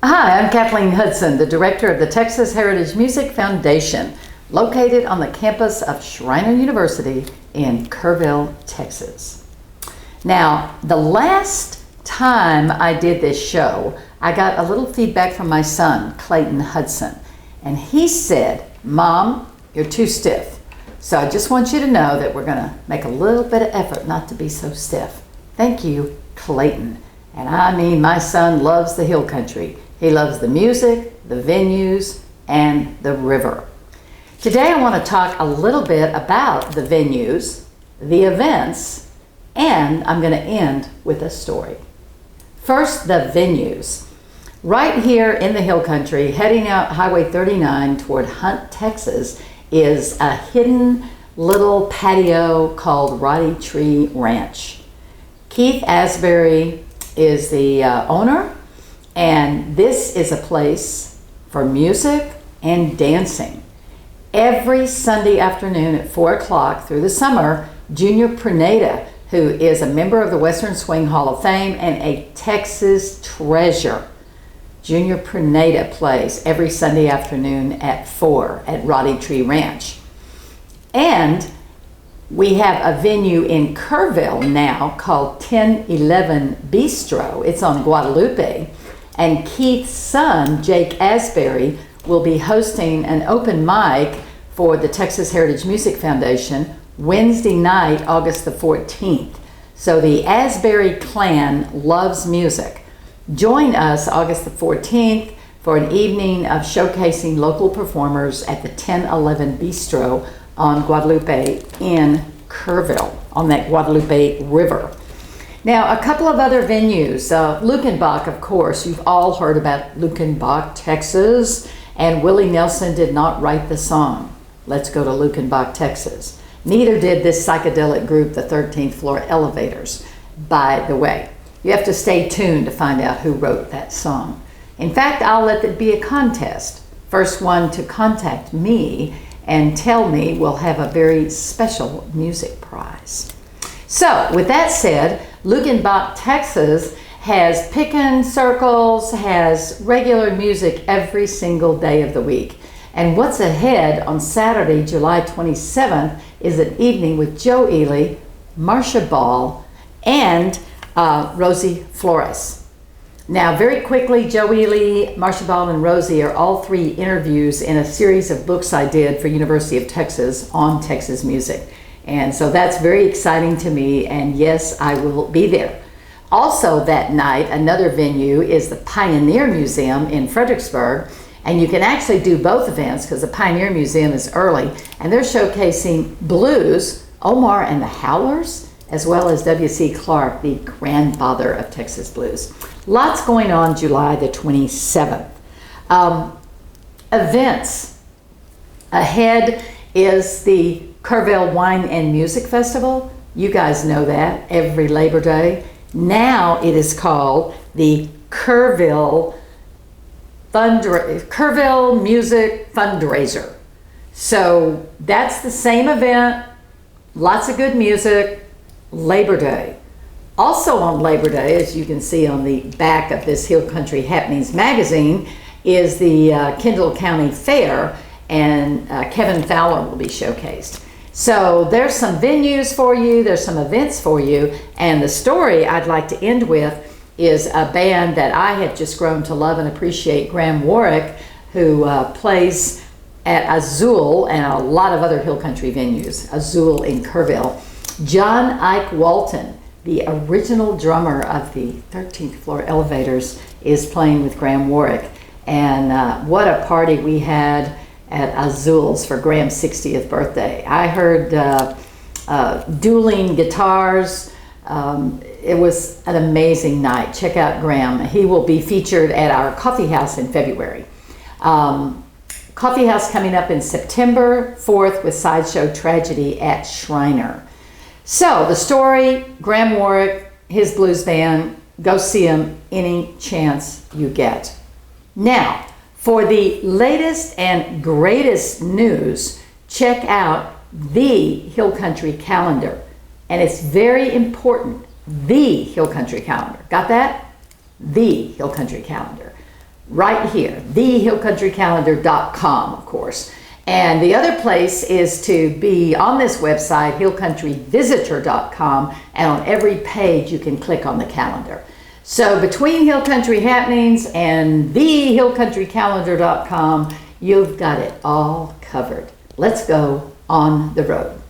Hi, I'm Kathleen Hudson, the director of the Texas Heritage Music Foundation, located on the campus of Schreiner University in Kerrville, Texas. Now, the last time I did this show, I got a little feedback from my son, Clayton Hudson, and he said, "Mom, you're too stiff." So I just want you to know that we're going to make a little bit of effort not to be so stiff. Thank you, Clayton. And I mean, my son loves the hill country. He loves the music, the venues, and the river. Today I want to talk a little bit about the venues, the events, and I'm going to end with a story. First, the venues. Right here in the hill country, heading out Highway 39 toward Hunt, Texas, is a hidden little patio called Roddy Tree Ranch. Keith Asbury is the owner, and this is a place for music and dancing. Every Sunday afternoon at 4 o'clock through the summer, Junior Pruneda, who is a member of the Western Swing Hall of Fame and a Texas treasure, Junior Pruneda plays every Sunday afternoon at 4 at Roddy Tree Ranch. And we have a venue in Kerrville now called 1011 Bistro. It's on Guadalupe. And Keith's son, Jake Asbury, will be hosting an open mic for the Texas Heritage Music Foundation Wednesday night, August the 14th. So the Asbury clan loves music. Join us August the 14th for an evening of showcasing local performers at the 1011 Bistro on Guadalupe in Kerrville, on that Guadalupe River. Now, a couple of other venues. Luckenbach, of course, you've all heard about Luckenbach, Texas, and Willie Nelson did not write the song, "Let's Go to Luckenbach, Texas." Neither did this psychedelic group, the 13th Floor Elevators, by the way. You have to stay tuned to find out who wrote that song. In fact, I'll let it be a contest. First one to contact me and tell me will have a very special music prize. So, with that said, Luckenbach, Texas has pickin' circles, has regular music every single day of the week. And what's ahead on Saturday, July 27th, is an evening with Joe Ely, Marcia Ball, and Rosie Flores. Now, very quickly, Joe Ely, Marcia Ball, and Rosie are all three interviews in a series of books I did for University of Texas on Texas music. And so that's very exciting to me, and yes, I will be there. Also that night, another venue is the Pioneer Museum in Fredericksburg, and you can actually do both events because the Pioneer Museum is early, and they're showcasing blues, Omar and the Howlers, as well as W.C. Clark, the grandfather of Texas blues. Lots going on July the 27th. Events. Ahead is the Kerrville Wine and Music Festival. You guys know that, every Labor Day. Now it is called the Kerrville Music Fundraiser. So that's the same event, lots of good music, Labor Day. Also on Labor Day, as you can see on the back of this Hill Country Happenings magazine, is the Kendall County Fair, and Kevin Fowler will be showcased. So there's some venues for you, there's some events for you, and the story I'd like to end with is a band that I have just grown to love and appreciate, Graham Warwick, who plays at Azul and a lot of other hill country venues, Azul in Kerrville. John Ike Walton, the original drummer of the 13th Floor Elevators, is playing with Graham Warwick. And what a party we had at Azul's for Graham's 60th birthday. I heard dueling guitars. It was an amazing night. Check out Graham. He will be featured at our coffee house in February. Coffee house coming up in September 4th with Sideshow Tragedy at Schreiner. So the story, Graham Warwick, his blues band, go see him any chance you get. Now, for the latest and greatest news, check out the Hill Country Calendar. And it's very important, the Hill Country Calendar. Got that? The Hill Country Calendar. right here, thehillcountrycalendar.com, of course. And the other place is to be on this website, hillcountryvisitor.com, and on every page you can click on the calendar. So between Hill Country Happenings and thehillcountrycalendar.com, you've got it all covered. Let's go on the road.